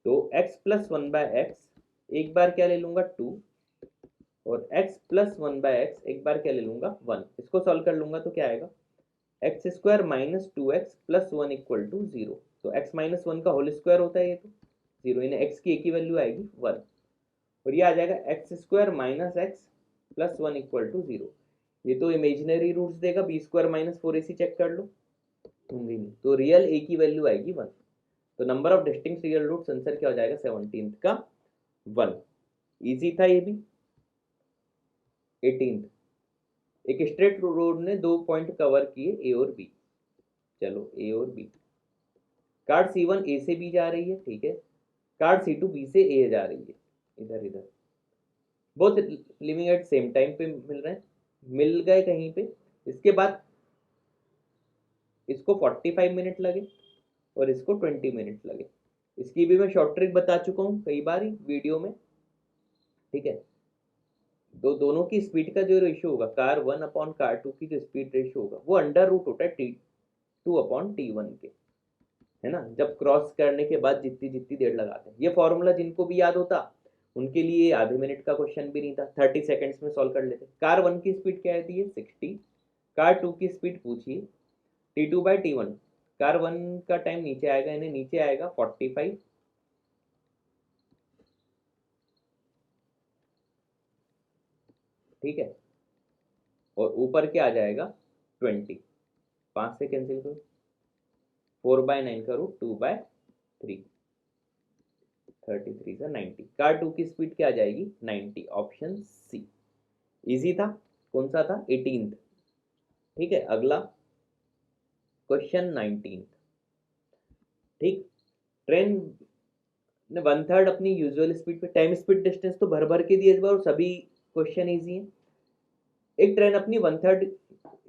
तो x प्लस 1/x एक बार क्या ले लूंगा 2, और x प्लस 1/x एक बार क्या ले लूंगा 1। इसको सॉल्व कर लूंगा तो क्या आएगा x² minus 2x plus 1 equal to 0। तो x माइनस 1 का होल स्क्वायर होता है ये तो 0, यानी x की एक ही वैल्यू आएगी 1। और ये आ जाएगा x² minus x plus 1 equal to 0। ये तो इमेजिनरी रूट्स देगा, b² माइनस 4 ac चेक कर लो, होंगे नहीं। तो रियल a की वैल्यू आएगी 1। तो number of distinct real roots answer क्या हो जाएगा 17th का 1। इजी था ये भी। 18th, एक स्ट्रेट रोड ने दो पॉइंट कवर किए ए और बी। चलो ए और बी, कार्ड C1 ए से बी जा रही है, ठीक है, कार्ड C2 बी से ए जा रही है, इधर इधर। Both living at same time पे मिल रहे हैं, मिल गए कहीं पे। इसके बाद इसको 45 मिनट लगे और इसको 20 मिनट लगे। इसकी भी मैं शॉर्ट ट्रिक बता चुका हूँ कई बार ही वीडियो में, ठीक है। दोनों की स्पीड का जो रेशियो होगा कार 1 अपॉन कार 2 की जो स्पीड रेशियो होगा वो अंडर रूट होता है T2 अपॉन T1 के, है ना। जब क्रॉस करने के बाद जितनी जितनी देर लगाते हैं, ये फॉर्मूला जिनको भी याद होता उनके लिए आधे मिनट का क्वेश्चन भी नहीं था, 30 सेकेंड्स में सॉल्व कर लेते। कार 1 की स्पीड क्या है 60, कार 2 की स्पीड पूछिए T2/T1। कार 1 का टाइम नीचे आएगा, इन्हें नीचे आएगा 45, ठीक है, और ऊपर क्या आ जाएगा 20। 5 से कैंसिल करो, 4/9 करो 2/3, 33 से 90। कार 2 की स्पीड क्या आ जाएगी 90, ऑप्शन सी। इजी था, कौन सा था 18th, ठीक है। अगला क्वेश्चन 19, ठीक। ट्रेन ने 1/3 अपनी यूजुअल स्पीड पे, टाइम स्पीड डिस्टेंस तो भर भर के दिए इस बार और सभी क्वेश्चन इजी हैं। एक ट्रेन अपनी 1/3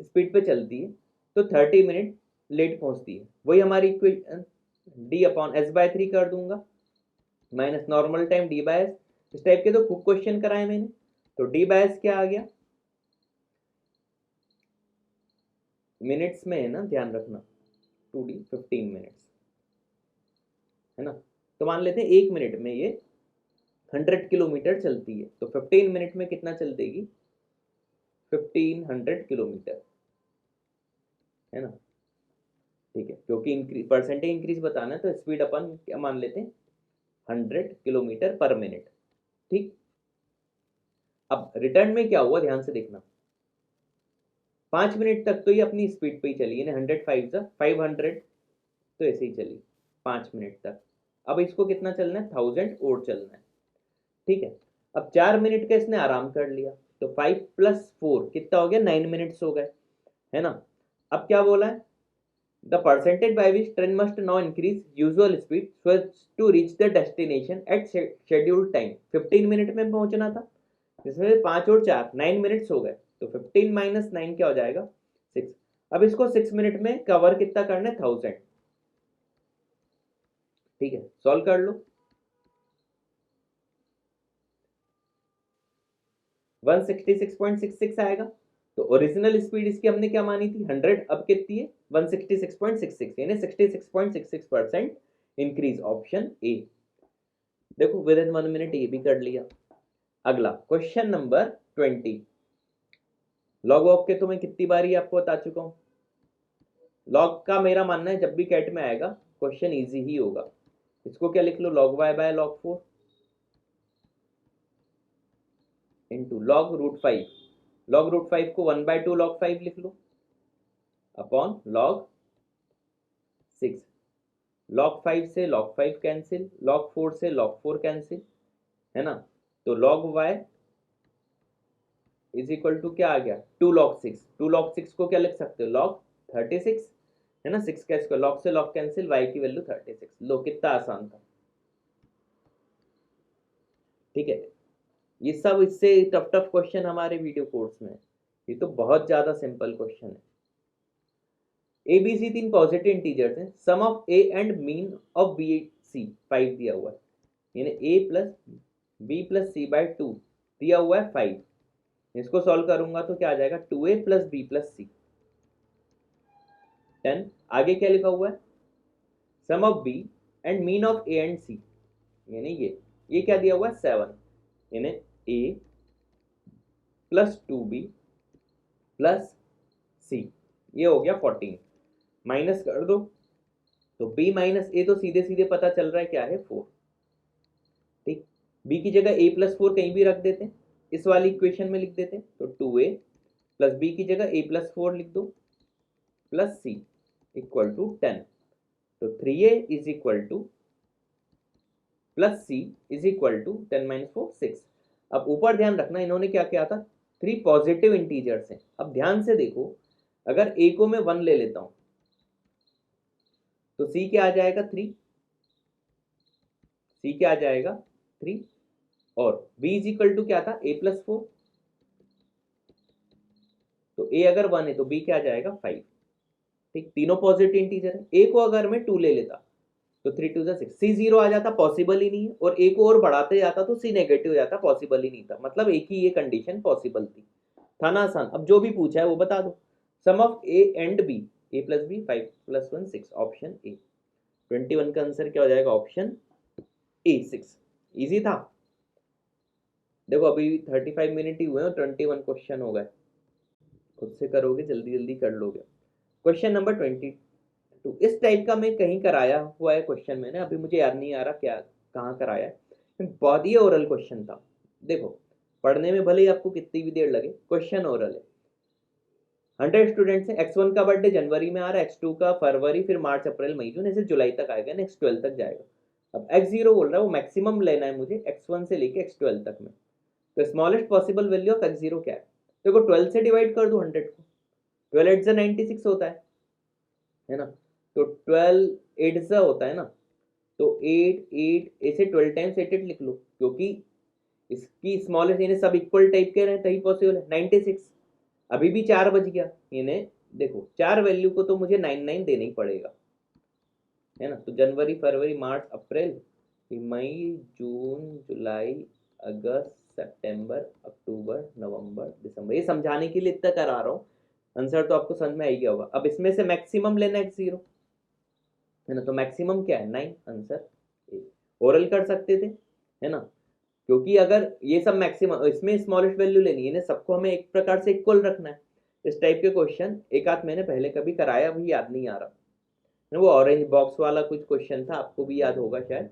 स्पीड पे चलती है तो 30 मिनट लेट पहुंचती है, वही हमारी इक्वेशन D/S/3 कर दूंगा, माइनस नॉर्मल टाइम D/S। इस टाइप के तो खूब क्वेश्चन कराए मैंने। तो D/S क्या आ गया, मिनट्स में है ना, ध्यान रखना, 2D 15 मिनट्स, है ना। तो मान लेते हैं 1 मिनट में ये 100 किलोमीटर चलती है, तो 15 मिनट में कितना चल देगी 1500 किलोमीटर, है ना, ठीक है। क्योंकि परसेंटेज इंक्रीज बताना है तो स्पीड अपन क्या मान लेते हैं 100 किलोमीटर पर मिनट, ठीक। अब रिटर्न में क्या हुआ ध्यान से देखना, 5 मिनट तक तो ये अपनी स्पीड पे ही चली, यानी 100 तो ऐसे ही चली 5 मिनट तक। अब इसको कितना चलना है 1000 और चलना है, ठीक है। अब 4 मिनट का इसने आराम कर लिया, तो 5 + 4 कितना हो गया 9 मिनट्स हो गए, है ना। अब क्या बोला है, the percentage by which train must now increase usual speed so as to reach the destination at scheduled time. 15 minute में पहुंचना था, जिसमें 5 और 4 9 मिनट्स हो गए, तो 15 - 9 क्या हो जाएगा 6। अब इसको 6 मिनट में कवर कितना करना है 1000, ठीक है, सॉल्व कर लो। 166.66 आएगा। तो ओरिजिनल स्पीड इसकी हमने क्या मानी थी 100, अब कितनी है 166.66, यानी 66.66% इंक्रीज, ऑप्शन ए। देखो विद इन 1 मिनट ये भी कर लिया। अगला क्वेश्चन नंबर 20, लॉग ऑफ के तो मैं कितनी बारी आपको बता चुका हूं। लॉग का मेरा मानना है जब भी कैट में आएगा क्वेश्चन इजी ही होगा। इसको क्या लिख लो log y/log 4 into log√5। log√5 को 1/2 log5 लिख लो अपॉन log 6। log 5 से log 5 कैंसिल, log 4 से log 4 कैंसिल, है ना। तो log y is equal to क्या आ गया 2 log 6। 2 log 6 को क्या लिख सकते हो log 36, है ना। 6 का स्क्वायर, log से log कैंसिल, y की वैल्यू 36। लो कितना आसान था, ठीक है। ये सब इससे टफ टफ क्वेश्चन हमारे वीडियो कोर्स में है, ये तो बहुत ज्यादा सिंपल क्वेश्चन है। A B C 3 positive integers हैं, sum of A and mean of B C 5 दिया हुआ है, यानी A plus B plus C by 2 दिया हुआ है 5। इसको सॉल्व करूंगा तो क्या आ जाएगा 2a + b + c 10। आगे क्या लिखा हुआ है sum of B and mean of A and C, यानी ये क्या दिया हुआ है 7, यानी a + 2b + c, ये हो गया 14। माइनस कर दो तो b - a तो सीधे सीधे पता चल रहा है क्या है 4, ठीक। b की जगह a + 4 कहीं भी रख देते हैं, इस वाली इक्वेशन में लिख देते हैं, तो 2a + b की जगह a + 4 लिख दो प्लस c इक्वल टू 10। तो 3a is equal to plus c is equal to 10 - 4 6। अब ऊपर ध्यान रखना इन्होंने क्या किया था 3 पॉजिटिव इंटीजर्स हैं। अब ध्यान से देखो, अगर a को मैं 1 ले लेता हूं तो c क्या आ जाएगा 3, c क्या आ जाएगा 3, और b इज इक्वल टू क्या था, a+4, तो a अगर 1 है तो b क्या आ जाएगा 5। ठीक, तीनों पॉजिटिव इंटीजर है। a को अगर मैं 2 ले लेता तो 3 2 6, c 0 आ जाता, पॉसिबल ही नहीं है, और a को और बढ़ाते जाता तो c नेगेटिव हो जाता, पॉसिबल ही नहीं था। मतलब एक ही ये कंडीशन पॉसिबल थी, था ना आसान। अब जो भी पूछा है वो बता दो। Sum of a and b, a+b 5 + 1 6, option A. 21 का आंसर क्या हो जाएगा, ऑप्शन ए 6। इजी था। देखो अभी 35 मिनट ही हुए और 21 क्वेश्चन हो गए, खुद से करोगे जल्दी जल्दी कर लोगे। क्वेश्चन नंबर 22, इस टाइप का मैं कहीं कराया हुआ है क्वेश्चन मैंने, अभी मुझे याद नहीं आ रहा क्या कहाँ कराया है। बहुत ही ओरल क्वेश्चन था। देखो पढ़ने में भले ही आपको कितनी भी देर लगे, क्वेश्चन ओरल है। 100 स्टूडेंट्स हैं, x1 का बर्थडे जनवरी में आ रहा है, x2 का फरवरी, फिर मार्च अप्रैल मई जून, ऐसे जुलाई तक आएगा, नेक्स्ट 12 तक जाएगा। अब x0 बोल रहा है, वो मैक्सिमम लेना है मुझे x1 से लेके x12 तक में। तो smallest possible value of x0 क्या है। देखो 12 से डिवाइड कर दो 100 को, 12 8 से 96 होता है ना। तो 12 8 से होता है ना, तो 8 8 ऐसे 12 टाइम्स 8 8 लिख लो, क्योंकि इसकी स्मॉलेस्ट इन्हें सब इक्वल टाइप के रहे तभी पॉसिबल है। 96, अभी भी 4 बज गया इन्हें, देखो 4 वैल्यू को तो मुझे 99 देना ही पड़ेगा, है ना। तो जनवरी फरवरी मार्च अप्रैल मई जून जुलाई अगस्त सितंबर अक्टूबर नवंबर दिसंबर, ये समझाने के लिए इतना करा रहा हूँ, आंसर तो आपको समझ में आ ही गया होगा। अब इसमें से मैक्सिमम लेना है x0, है ना, तो मैक्सिमम क्या है 9, आंसर ए। ओरल कर सकते थे, है ना, क्योंकि अगर ये सब मैक्सिमम, इसमें स्मॉलेस्ट वैल्यू लेनी है ना, सबको हमें एक प्रकार से इक्वल रखना है। इस टाइप के क्वेश्चन एक आध मैंने पहले कभी कराया, अभी याद नहीं आ रहा। वो ऑरेंज बॉक्स वाला कुछ क्वेश्चन था, आपको भी याद होगा शायद,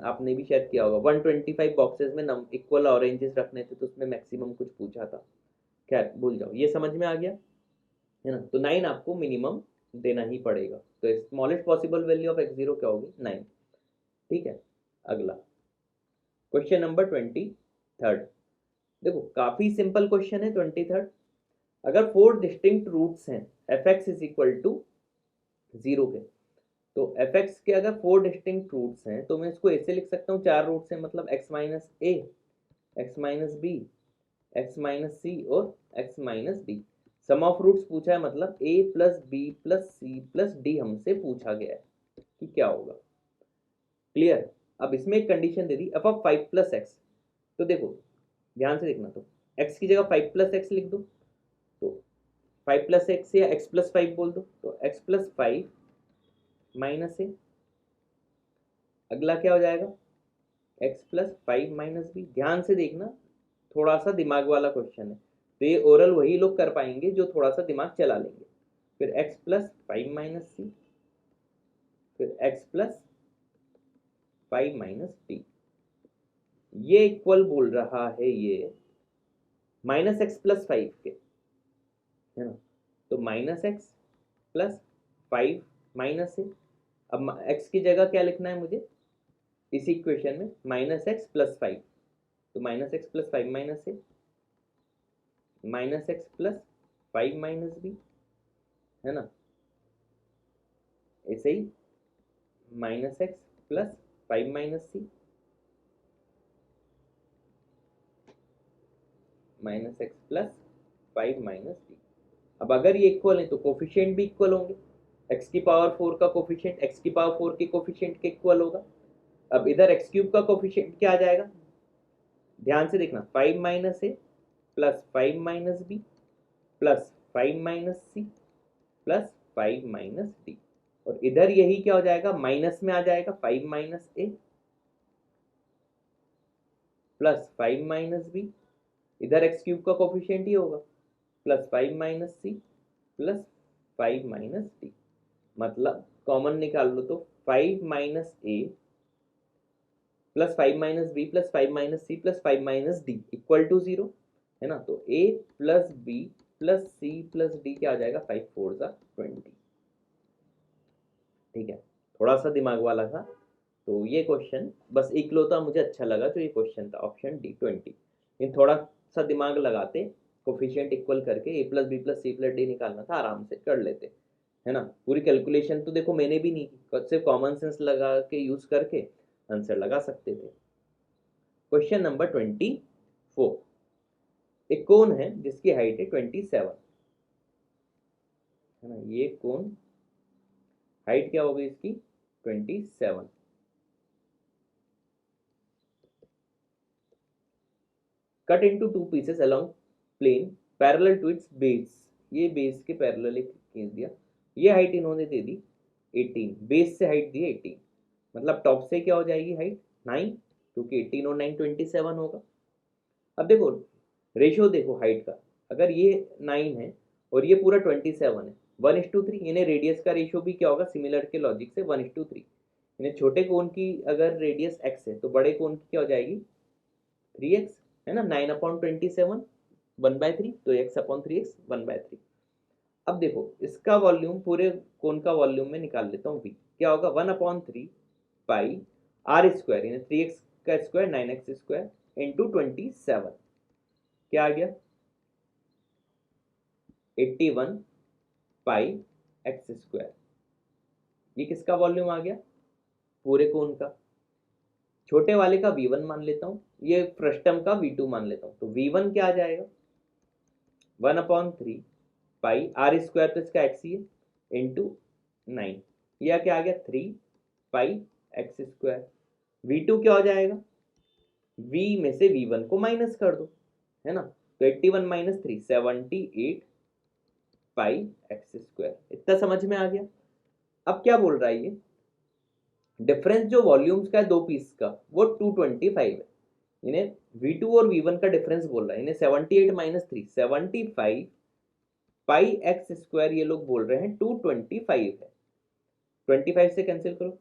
आपने भी शायद किया होगा। 125 बॉक्सेस में इक्वल ऑरेंजेस रखने थे, तो उसमें मैक्सिमम कुछ पूछा था। खैर भूल जाओ, ये समझ में आ गया, है ना। तो 9 आपको मिनिमम देना ही पड़ेगा। तो smallest possible value of x0 क्या होगी, 9। ठीक है, अगला क्वेश्चन नंबर 23। देखो काफी सिंपल क्वेश्चन है 23। अगर 4 डिस्टिंक्ट रूट्स हैं F X is equal to 0 के, तो एफ एक्स के अगर 4 डिस्टिंक्ट रूट्स हैं तो मैं इसको ऐसे लिख सकता हूँ, 4 रूट्स हैं मतलब x minus A, x minus B, x minus C और x minus D. Sum of roots पूछा है, मतलब a plus B plus C plus D हमसे पूछा गया है कि क्या होगा। क्लियर। अब इसमें एक condition they the, F of 5 plus x. तो देखो ध्यान से देखना, तो x की जगह 5 प्लस एक्स लिख दो, तो 5 प्लस एक्स या x प्लस 5 बोल दो, तो x प्लस 5 माइनस ए। अगला क्या हो जाएगा, x प्लस 5 माइनस बी। ध्यान से देखना, थोड़ा सा दिमाग वाला क्वेश्चन है, तो ये ओरल वही लोग कर पाएंगे जो थोड़ा सा दिमाग चला लेंगे। फिर x प्लस 5 माइनस सी, फिर x प्लस 5 माइनस डी। ये इक्वल बोल रहा है ये माइनस एक्स प्लस 5 के, है ना। तो माइनस एक्स प्लस 5 माइनस से, अब x की जगह क्या लिखना है मुझे इसी इक्वेशन में, माइनस एक्स प्लस 5, तो माइनस एक्स प्लस 5 माइनस से, minus x plus 5 minus B, है ना, ऐसे ही minus x plus 5 minus C, minus x plus 5 minus D. अब अगर ये इक्वल है तो कोफिशिएंट भी इक्वल होंगे, x की पावर 4 का कोफिशिएंट x की पावर 4 के कोफिशिएंट के इक्वल होगा। अब इधर x क्यूब का कोफिशिएंट क्या आ जाएगा, ध्यान से देखना, 5 minus A plus 5 minus B plus 5 minus C plus 5 minus D. और इधर यही क्या हो जाएगा, माइनस में आ जाएगा 5 minus A plus 5 minus B, इधर एक्स क्यूब का कोफिशिएंट ही होगा, plus 5 minus C plus 5 minus D. मतलब कॉमन निकाल लो, तो 5 minus A plus 5 minus B plus 5 minus C plus 5 minus D equal to 0, है ना। तो a plus B plus C plus D क्या आ जाएगा, 5 4 जा 20। ठीक है, थोड़ा सा दिमाग वाला था, तो ये क्वेश्चन बस इकलौता मुझे अच्छा लगा तो ये क्वेश्चन था ऑप्शन डी 20। इन थोड़ा सा दिमाग लगाते, कोफिशिएंट इक्वल करके a plus B plus C plus D निकालना था, आराम से कर लेते, है ना। पूरी कैलकुलेशन तो देखो मैंने भी नहीं की, सिर्फ कॉमन सेंस लगा के यूज करके आंसर लगा सकते थे। क्वेश्चन नंबर 24, एक कोन है जिसकी हाइट है 27, है ना, ये कोन हाइट क्या होगी इसकी 27। Cut into two pieces along plane parallel to its base, ये बेस के पैरेलल एक खींच दिया, ये हाइट इन्होंने दे दी 18, बेस से हाइट दी 18, मतलब टॉप से क्या हो जाएगी हाइट 9, क्योंकि 18 और 9 27 होगा। अब देखो रेशियो देखो हाइट का, अगर ये 9 है और ये पूरा 27 है, 1:3, यानी रेडियस का रेशियो भी क्या होगा सिमिलर के लॉजिक से 1:3, यानी छोटे कोन की अगर रेडियस x है तो बड़े कोन की क्या हो जाएगी 3x, है ना, 9/27 1/3, तो x/3x 1/3। अब देखो इसका वॉल्यूम पूरे कोन का वॉल्यूम में निकाल लेता हूँ v, क्या होगा 1/3 पाई r स्क्वायर, यानी 3x का स्क्वायर 9x स्क्वायर इंटू 27, क्या आ गया 81 पाई x स्क्वायर। ये किसका वॉल्यूम आ गया पूरे कोन का। छोटे वाले का v1 मान लेता हूँ, ये फ्रस्टम का v2 मान लेता हूँ, तो v1 क्या आ जाएगा 1/3 पाई r स्क्वायर, तो इसका x ही है, इंटू 9, यह क्या आ गया 3 पाई x स्क्वायर। v2 क्या हो जाएगा, v में से v1 को माइनस कर दो, है ना, तो 81 माइनस 3 78 पाई एक्स स्क्वायर। इतना समझ में आ गया। अब क्या बोल रहा है ये, डिफरेंस जो वॉल्यूम्स का है दो पीस का वो 225 है, इन्हें v2 और v1 का डिफरेंस बोल रहा है, इन्हें 78 माइनस 3 75 पाई एक्स स्क्वायर, ये लोग बोल रहे हैं 225 है। 25 से कैंसिल करो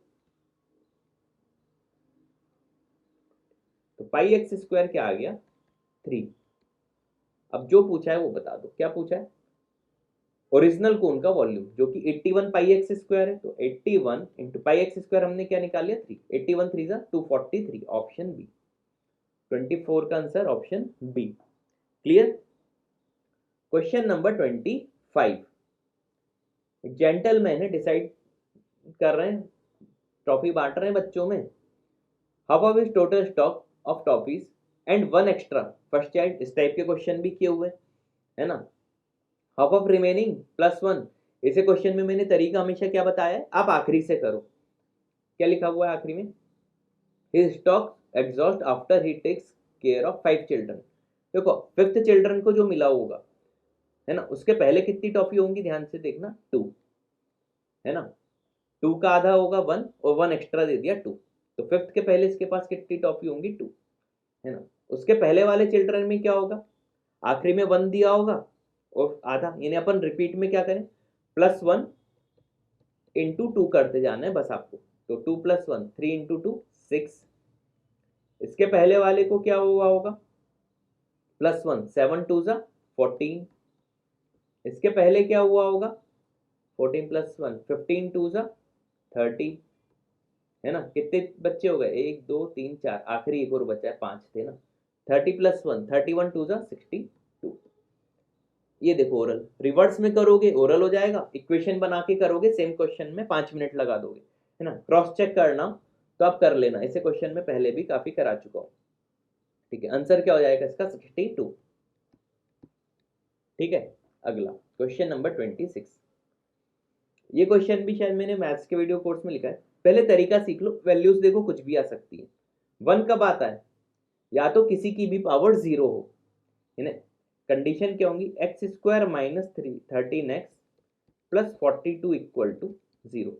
तो पाई एक्स स्क्वायर क्या आ गया 3। अब जो पूछा है वो बता दो, क्या पूछा है, ओरिजिनल कोन का वॉल्यूम जो कि 81 पाई एक्स स्क्वायर है, तो 81 इंटू पाई एक्स स्क्वायर हमने क्या निकाल लिया 3, 81 3 243, ऑप्शन बी, 24 का answer option B. Clear. Question number 25, gentleman है डिसाइड कर रहे हैं, ट्रॉफी बांट रहे हैं बच्चों में, half of is total stock of toffees and one extra first child, इस टाइप के क्वेश्चन भी किए हुए है ना। हाफ ऑफ रिमेनिंग +1, इसे क्वेश्चन में मैंने तरीका हमेशा क्या बताया है, आप आखिरी से करो। क्या लिखा हुआ है आखिरी में, his stock exhaust after he takes care of 5 children. देखो 5th चिल्ड्रन को जो मिला होगा, है ना, उसके पहले कितनी टॉफी होंगी ध्यान से देखना 2, है ना, 2 का आधा होगा 1 और 1 एक्स्ट्रा दे दिया 2, तो 5th के पहले इसके पास कितनी टॉफी होंगी 2, है ना। उसके पहले वाले चिल्ड्रन में क्या होगा, आखिरी में 1 दिया होगा और आधा, यानी अपन रिपीट में क्या करें +1 इंटू 2 करते जाना है बस आपको, तो 2 + 1 3 इंटू 2 6। इसके पहले वाले को क्या हुआ होगा +1 7 2 14, इसके पहले क्या हुआ होगा 14 + 1 15 2 30, है ना, कितने बच्चे हो गए 1 2 3 4, आखिरी एक और बचा है 5 थे ना, 30 + 1 31 2 62। ये देखो ओरल रिवर्स में करोगे ओरल हो जाएगा, इक्वेशन बना के करोगे सेम क्वेश्चन में 5 मिनट लगा दोगे, है ना, क्रॉस चेक करना तो आप कर लेना, ऐसे क्वेश्चन में पहले भी काफी करा चुका हूँ। ठीक है, आंसर क्या हो जाएगा इसका 62। ठीक है, अगला क्वेश्चन नंबर 26, ये क्वेश्चन भी शायद मैंने मैथ्स के वीडियो कोर्स में लिखा है, पहले तरीका सीख लो, वैल्यूज देखो कुछ भी आ सकती है। 1 कब आता है, या तो किसी की भी पावर 0 हो, है ना, कंडीशन क्या होंगी x square minus 13x plus 42 equal to 0,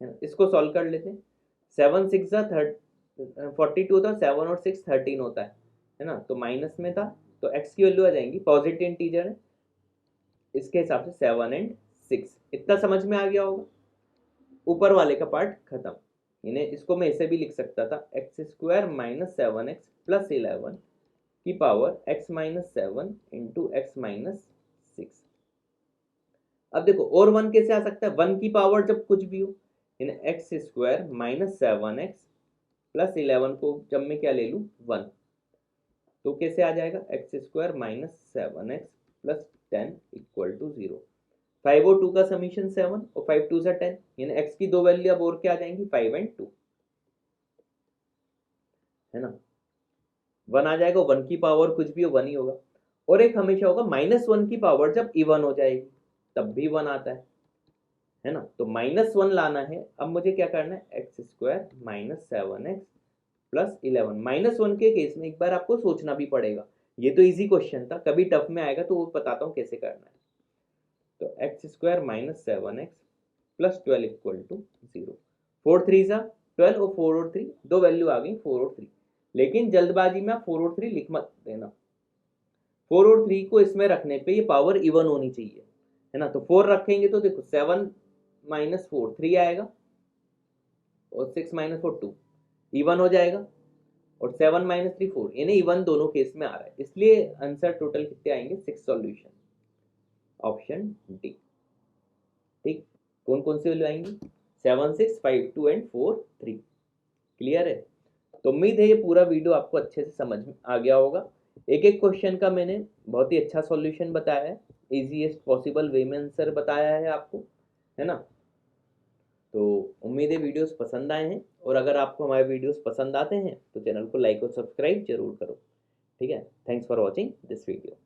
है ना। इसको सॉल्व कर लेते हैं, 7 6 42 होता है, 7 और 6 13 होता है ना, तो माइनस में था तो x की वैल्यू आ जाएंगी, पॉजिटिव इंटीजर है, इसके हिसाब से 7 और 6, इतना समझ में आ गया होगा। ऊपर वाले का पार्ट खत्म, इन्हें इसको मैं ऐसे भी लिख सकता था x square minus 7x plus 11 की power x minus 7 into x minus 6। अब देखो और 1 कैसे आ सकता है, 1 की पावर जब कुछ भी हो, यानी x square minus 7x plus 11 को जब मैं क्या ले लूँ 1, तो कैसे आ जाएगा X square minus 7x plus 10 equal to 0। 5 और 2 का समीशन 7 और 5 2 10, यानी x की दो वैल्यू अब और क्या आ जाएंगी 5 और 2, है ना। 1 आ जाएगा, 1 की पावर कुछ भी हो 1 ही होगा। और एक हमेशा होगा -1 की पावर जब इवन हो जाएगी तब भी 1 आता है ना। तो -1 लाना है। अब मुझे क्या करना है, x square minus 7x plus 11। -1 के केस में एक बार आपको सोचना भी पड़ेगा, ये तो इजी क्वेश्चन था, कभी टफ में आएगा तो वो बताता हूँ कैसे करना है। तो X square minus 7x plus 12 equal to 0। 4 3 सा 12 और 4 और 3 दो वैल्यू आ गई 4 और 3। लेकिन जल्दबाजी में आप 4 और 3 लिख मत देना। 4 और 3 को इसमें रखने पे ये पावर इवन होनी चाहिए, है ना। तो 4 रखेंगे तो देखो 7 माइनस 4 3 आएगा और 6 माइनस 4 2 इवन हो जाएगा। और 7 माइनस 3 4 यानी इवन दोनों केस में आ रहा है, इसलिए आंसर टोटल कितने आएंगे 6 सॉल्यूशन, ऑप्शन डी। ठीक, कौन कौन से वैल्यू आएंगी 7 6 5 2 एंड 4 3। क्लियर है। तो उम्मीद है ये पूरा वीडियो आपको अच्छे से समझ में आ गया होगा। एक एक क्वेश्चन का मैंने बहुत ही अच्छा सॉल्यूशन बताया है, इजीएस्ट पॉसिबल वे में आंसर बताया है आपको, है ना। तो उम्मीद है वीडियोस पसंद आए हैं, और अगर आपको हमारे वीडियोस पसंद आते हैं तो चैनल को लाइक और सब्सक्राइब जरूर करो। ठीक है, thanks for watching this video.